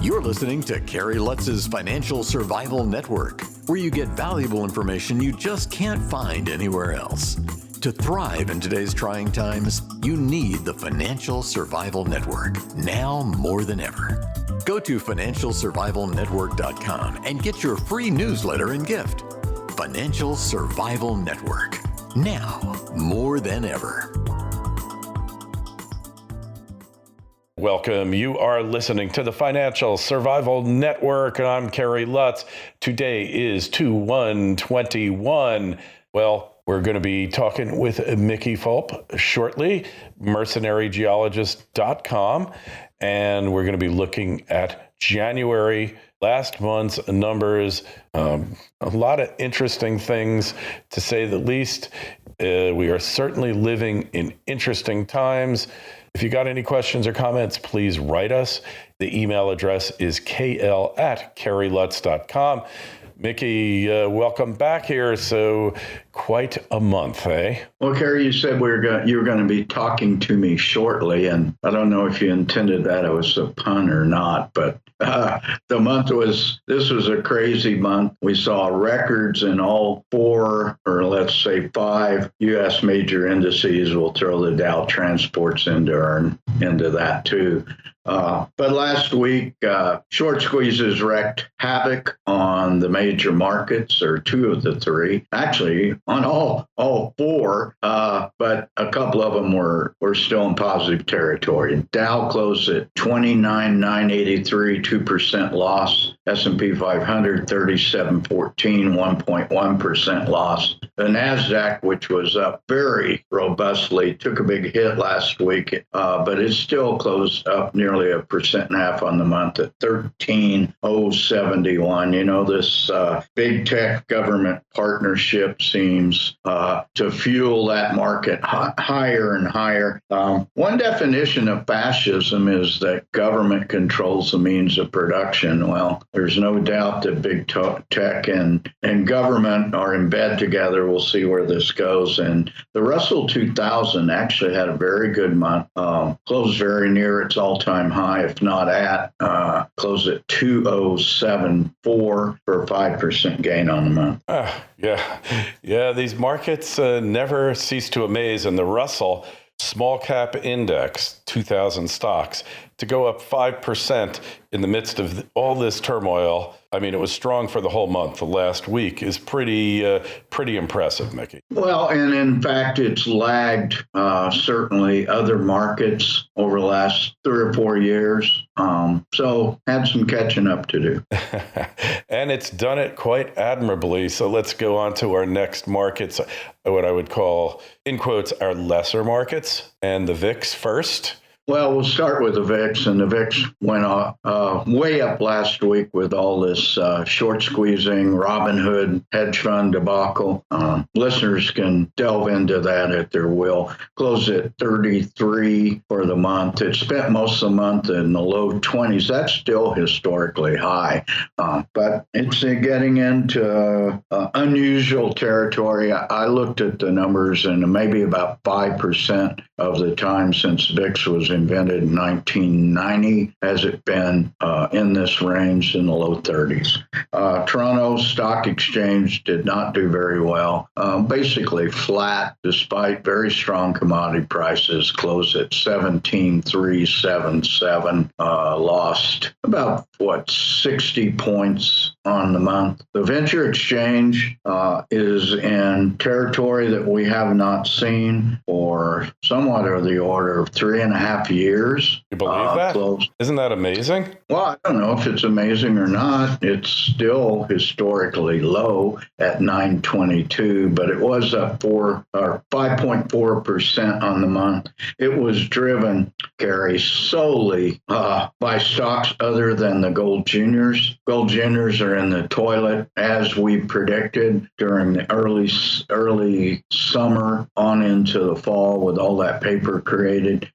You're listening to Kerry Lutz's Financial Survival Network, where you get valuable information you just can't find anywhere else. To thrive in today's trying times, you need the Financial Survival Network, now more than ever. Go to financialsurvivalnetwork.com and get your free newsletter and gift. Financial Survival Network, now more than ever. Welcome. You are listening to the Financial Survival Network, and I'm Kerry Lutz. Today is 2/1/21. Well, we're going to be talking with Mickey Fulp shortly, mercenarygeologist.com, and we're going to be looking at January, last month's numbers. A lot of interesting things, to say the least. We are certainly living in interesting times. If you got any questions or comments, please write us. The email address is kl@kerrylutz.com. Mickey, welcome back here. So quite a month, eh? Well, Kerry, you said you were going to be talking to me shortly, and I don't know if you intended that it was a pun or not, but this was a crazy month. We saw records in all four, or let's say five, U.S. major indices. We'll throw the Dow transports into that too. But last week, short squeezes wreaked havoc on the major markets, or two of the three, actually on all four, but a couple of them were still in positive territory. Dow closed at 29,983, 2% loss. S&P 500, 3714, 1.1% loss. The Nasdaq, which was up very robustly, took a big hit last week, but it still closed up nearly 1.5% on the month at 13,071. You know, this big tech government partnership seems to fuel that market higher and higher. One definition of fascism is that government controls the means of production. Well, there's no doubt that big tech and government are in bed together. We'll see where this goes. And the Russell 2000 actually had a very good month, closed very near its all-time high, if not at, closed at 2074 for a 5% gain on the month. Yeah, these markets never cease to amaze. And the Russell Small Cap Index, 2,000 stocks, to go up 5% in the midst of all this turmoil. I mean, it was strong for the whole month. The last week is pretty impressive, Mickey. Well, and in fact, it's lagged certainly other markets over the last 3 or 4 years. So had some catching up to do. And it's done it quite admirably. So let's go on to our next markets, what I would call, in quotes, our lesser markets, and the VIX first. Well, we'll start with the VIX, and the VIX went way up last week with all this short squeezing, Robinhood, hedge fund debacle. Listeners can delve into that at their will. Closed at 33 for the month. It spent most of the month in the low 20s. That's still historically high, but it's getting into unusual territory. I looked at the numbers, and maybe about 5% of the time since VIX was invented in 1990 has it been in this range in the low 30s. Toronto Stock Exchange did not do very well, basically flat despite very strong commodity prices, closed at 17,377, lost about 60 points on the month. The Venture Exchange is in territory that we have not seen for somewhat of the order of 3.5 years. You believe that? Closed. Isn't that amazing? Well, I don't know if it's amazing or not. It's still historically low at 922, but it was up 5.4% on the month. It was driven, Kerry, solely by stocks other than the gold juniors. Gold juniors are in the toilet, as we predicted during the early summer on into the fall with all that paper created,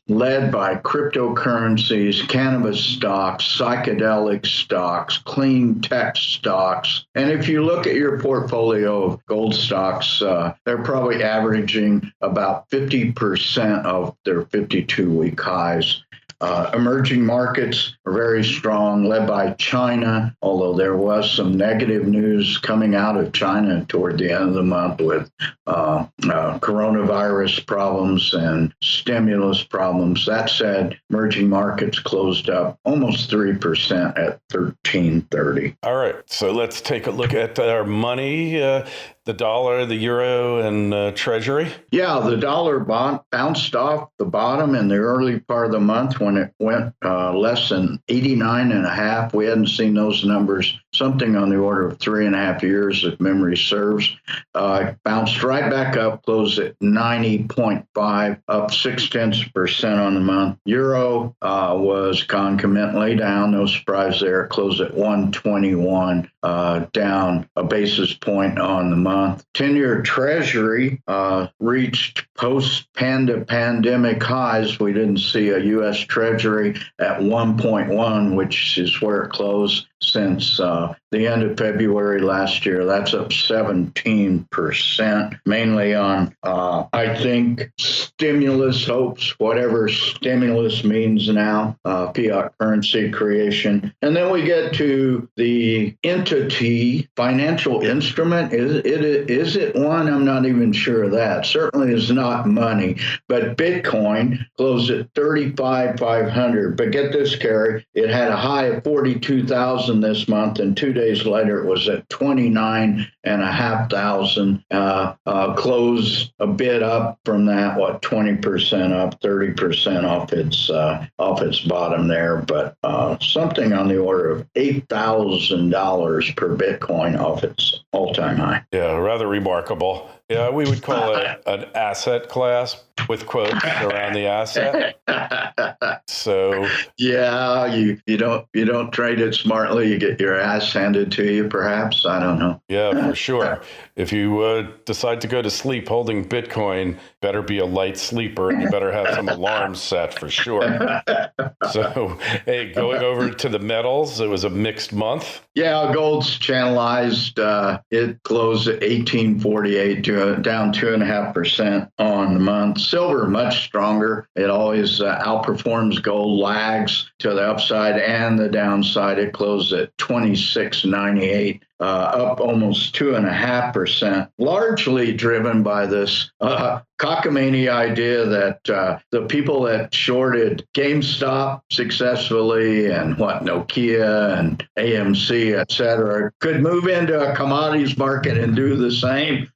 led by cryptocurrencies, cannabis stocks, psychedelic stocks, clean tech stocks. And if you look at your portfolio of gold stocks, they're probably averaging about 50% of their 52-week highs. Emerging markets are very strong, led by China, although there was some negative news coming out of China toward the end of the month with coronavirus problems and stimulus problems. That said, emerging markets closed up almost 3% at 1330. All right, so let's take a look at our money, the dollar, the euro, and Treasury. Yeah, the dollar bounced off the bottom in the early part of the month when it went less than 89.5. We hadn't seen those numbers, something on the order of 3.5 years, if memory serves. Bounced right back up, closed at 90.5, up 0.6% on the month. Euro was concomitantly down, no surprise there. Closed at 121, down a basis point on the month. 10-year Treasury reached post-pandemic highs. We didn't see a U.S. Treasury at 1.1, which is where it closed since the end of February last year. That's up 17%, mainly on, I think, stimulus hopes, whatever stimulus means now, fiat currency creation. And then we get to the entity, financial instrument. Is it one? I'm not even sure of that. Certainly is not money. But Bitcoin closed at 35,500. But get this, Kerry, it had a high of 42,000 this month, and 2 days later it was at 29,500. Closed a bit up from that, 20% up, 30% off its bottom there, but something on the order of $8,000 per Bitcoin off its all-time high. Yeah, rather remarkable. Yeah, we would call it an asset class with quotes around the asset. So yeah, you don't trade it smartly. You get your ass handed to you, perhaps. I don't know. Yeah, for sure. If you decide to go to sleep holding Bitcoin, better be a light sleeper, and you better have some alarms set for sure. So, hey, going over to the metals, it was a mixed month. Yeah, gold's channelized. It closed at 1848, down 2.5% on the month. Silver, much stronger. It always outperforms gold, lags to the upside and the downside. It closed at 26.98. Up almost 2.5%, largely driven by this cockamamie idea that the people that shorted GameStop successfully and Nokia and AMC, et cetera, could move into a commodities market and do the same.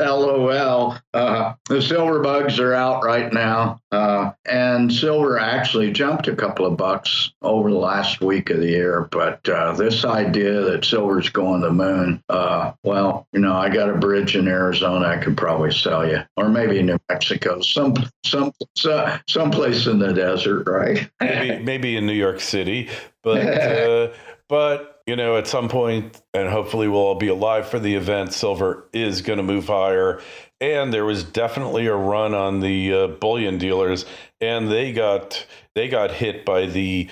LOL. The silver bugs are out right now, and silver actually jumped a couple of bucks over the last week of the year. But this idea that silver's going to the moon, I got a bridge in Arizona I could probably sell you, or maybe New Mexico, someplace in the desert, right? maybe in New York City, but at some point, and hopefully we'll all be alive for the event, silver is going to move higher. And there was definitely a run on the bullion dealers, and they got hit by the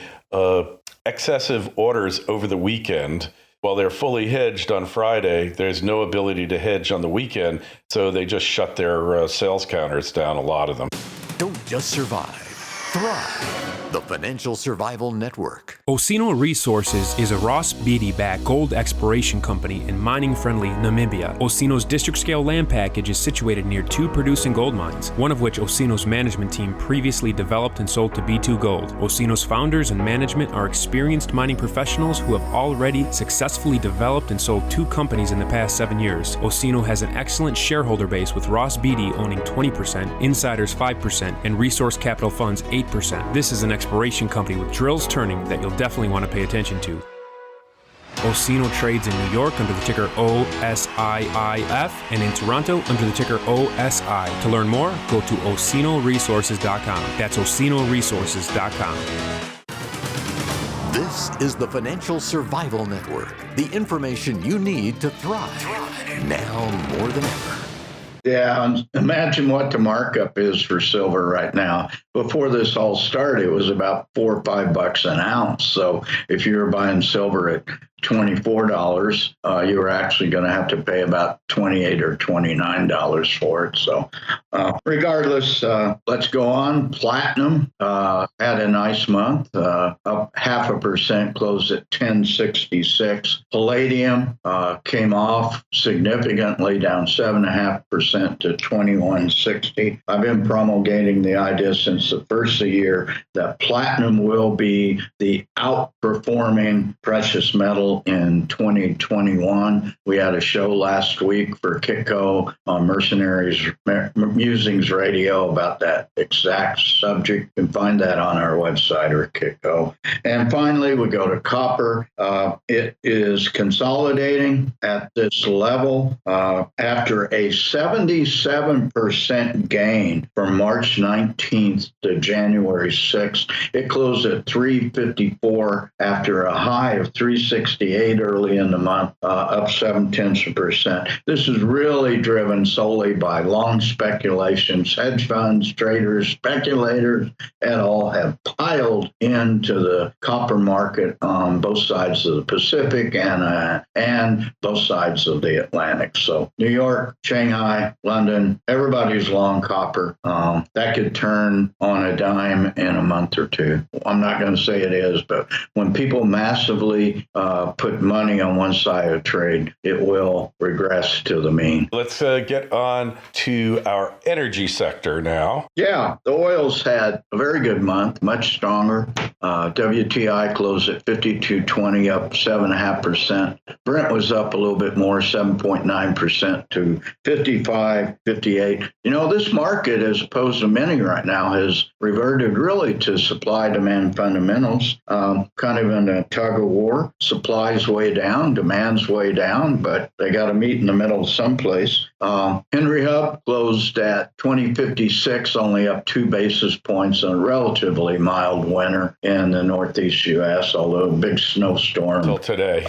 excessive orders over the weekend. While they're fully hedged on Friday, there's no ability to hedge on the weekend, so they just shut their sales counters down, a lot of them. Don't just survive, thrive. The Financial Survival Network. Osino Resources is a Ross Beatty-backed gold exploration company in mining-friendly Namibia. Osino's district-scale land package is situated near 2 producing gold mines, one of which Osino's management team previously developed and sold to B2 Gold. Osino's founders and management are experienced mining professionals who have already successfully developed and sold 2 companies in the past 7 years. Osino has an excellent shareholder base, with Ross Beatty owning 20%, insiders 5%, and Resource Capital Funds 8%. This is an exploration company with drills turning that you'll definitely want to pay attention to. Osino trades in New York under the ticker OSIIF and in Toronto under the ticker OSI. To learn more, go to osinoresources.com. That's osinoresources.com. This is the Financial Survival Network, the information you need to thrive now more than ever. Yeah, imagine what the markup is for silver right now. Before this all started, it was about $4 or $5 an ounce. So if you were buying silver at $24, you were actually going to have to pay about $28 or $29 for it. So regardless, let's go on. Platinum had a nice month, up 0.5%, closed at 1066. Palladium came off significantly, down 7.5% to 2160. I've been promulgating the idea since the first of the year that platinum will be the outperforming precious metal in 2021. We had a show last week for Kitco on Mercenaries Musings Radio about that exact subject. You can find that on our website or Kitco. And finally, we go to copper. It is consolidating at this level after a 77% gain from March 19th to January 6th. It closed at 354 after a high of 368 early in the month, up 0.7%. This is really driven solely by long speculations. Hedge funds, traders, speculators, and all have piled into the copper market on both sides of the Pacific and both sides of the Atlantic. So New York, Shanghai, London, everybody's long copper. That could turn on a dime in a month or two. I'm not going to say it is, but when people massively put money on one side of trade, it will regress to the mean. Let's get on to our energy sector now. Yeah, the oils had a very good month, much stronger. WTI closed at 52.20, up 7.5%. Brent was up a little bit more, 7.9% to 55.58. You know, this market, as opposed to many right now, has reverted really to supply-demand fundamentals, kind of in a tug of war. Supply's way down, demand's way down, but they got to meet in the middle someplace. Henry Hub closed at 20.56, only up 2 basis points in a relatively mild winter in the Northeast U.S., although a big snowstorm. Till today.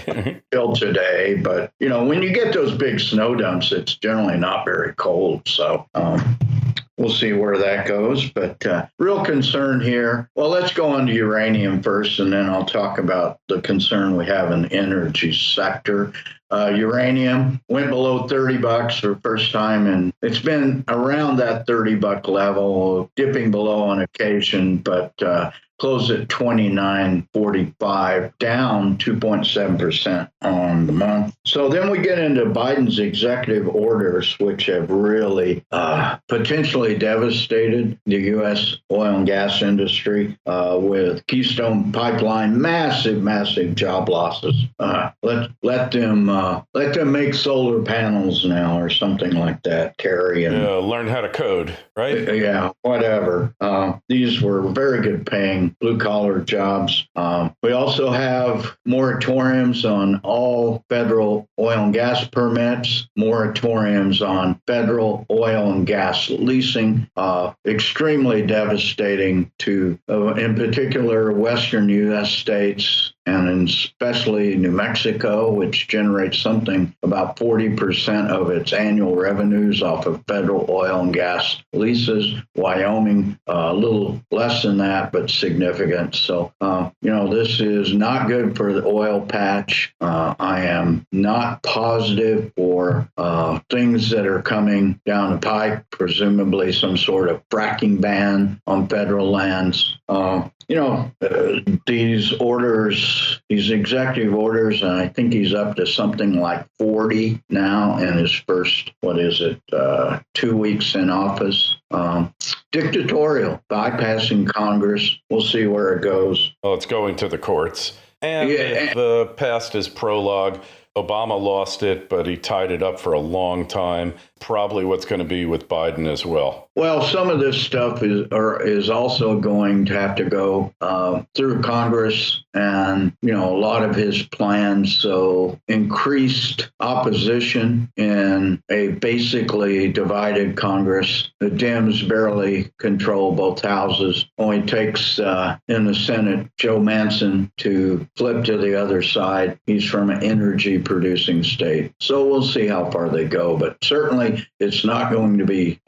But, you know, when you get those big snow dumps, it's generally not very cold. So we'll see where that goes. But real concern here. Well, let's go on to uranium first, and then I'll talk about the concern we have in the energy sector. Uranium went below $30 for the first time, and it's been around that $30 level, dipping below on occasion, but closed at 29.45, down 2.7% on the month. So then we get into Biden's executive orders, which have really potentially devastated the U.S. oil and gas industry with Keystone Pipeline, massive job losses. Let them make solar panels now or something like that, Kerry. And learn how to code, right? Yeah, whatever. These were very good paying blue-collar jobs. We also have moratoriums on all federal oil and gas permits, moratoriums on federal oil and gas leasing, extremely devastating to, in particular, western U.S. states, and especially New Mexico, which generates something about 40% of its annual revenues off of federal oil and gas leases. Wyoming, a little less than that, but significant. So, this is not good for the oil patch. I am not positive for things that are coming down the pike, presumably some sort of fracking ban on federal lands. These orders, these executive orders, and I think he's up to something like 40 now in his first, 2 weeks in office. Dictatorial, bypassing Congress. We'll see where it goes. Well, it's going to the courts. And if the past is prologue, Obama lost it, but he tied it up for a long time. Probably what's going to be with Biden as well. Well, some of this stuff is also going to have to go through Congress and, a lot of his plans. So increased opposition in a basically divided Congress. The Dems barely control both houses. Only takes in the Senate Joe Manchin to flip to the other side. He's from an energy producing state. So we'll see how far they go, but certainly it's not going to be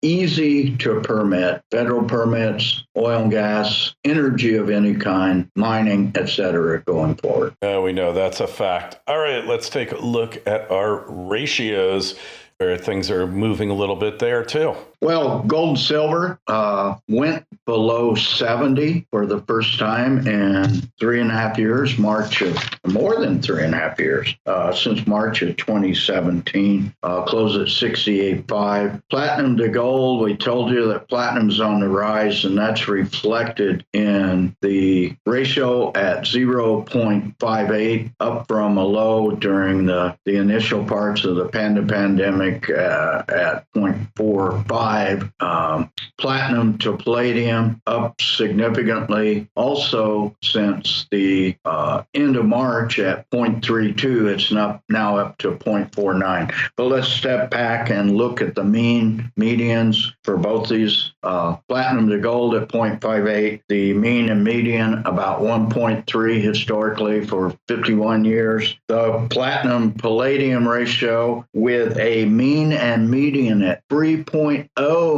easy to permit. Federal permits, oil and gas, energy of any kind, mining, etc. going forward. We know that's a fact. All right, let's take a look at our ratios, where things are moving a little bit there too. Well, gold and silver went below 70 for the first time in 3.5 years, more than 3.5 years, since March of 2017, closed at 68.5. Platinum to gold, we told you that platinum's on the rise, and that's reflected in the ratio at 0.58, up from a low during the initial parts of the pandemic at 0.45. Platinum to palladium up significantly. Also, since the end of March at 0.32, it's now up to 0.49. But let's step back and look at the medians for both these. Platinum to gold at 0.58, the mean and median about 1.3 historically for 51 years. The platinum palladium ratio with a mean and median at 3.0,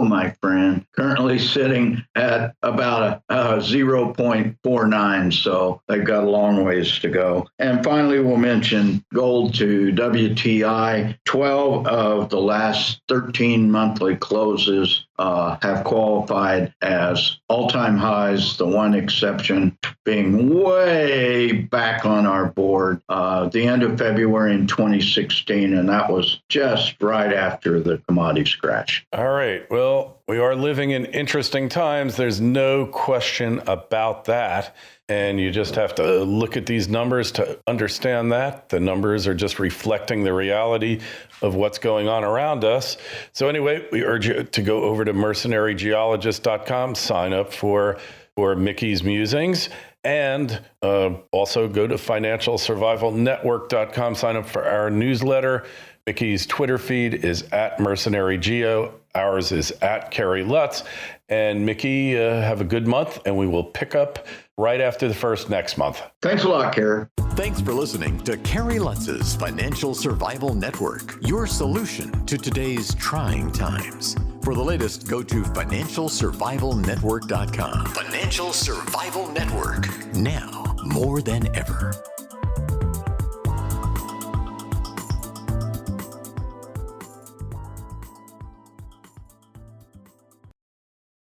my friend, currently sitting at about a 0.49, so they've got a long ways to go. And finally, we'll mention gold to WTI. 12 of the last 13 monthly closes have qualified as all-time highs, the one exception being way back on our board, the end of February in 2016, and that was just right after the commodities crash. All right. Well, we are living in interesting times. There's no question about that. And you just have to look at these numbers to understand that. The numbers are just reflecting the reality of what's going on around us. So anyway, we urge you to go over to mercenarygeologist.com, sign up for Mickey's musings, and also go to financialsurvivalnetwork.com, sign up for our newsletter. Mickey's Twitter feed is @mercenarygeo. Ours is @Kerry Lutz. And Mickey, have a good month, and we will pick up right after the first next month. Thanks a lot, Kerry. Thanks for listening to Kerry Lutz's Financial Survival Network, your solution to today's trying times. For the latest, go to financialsurvivalnetwork.com. Financial Survival Network, now more than ever.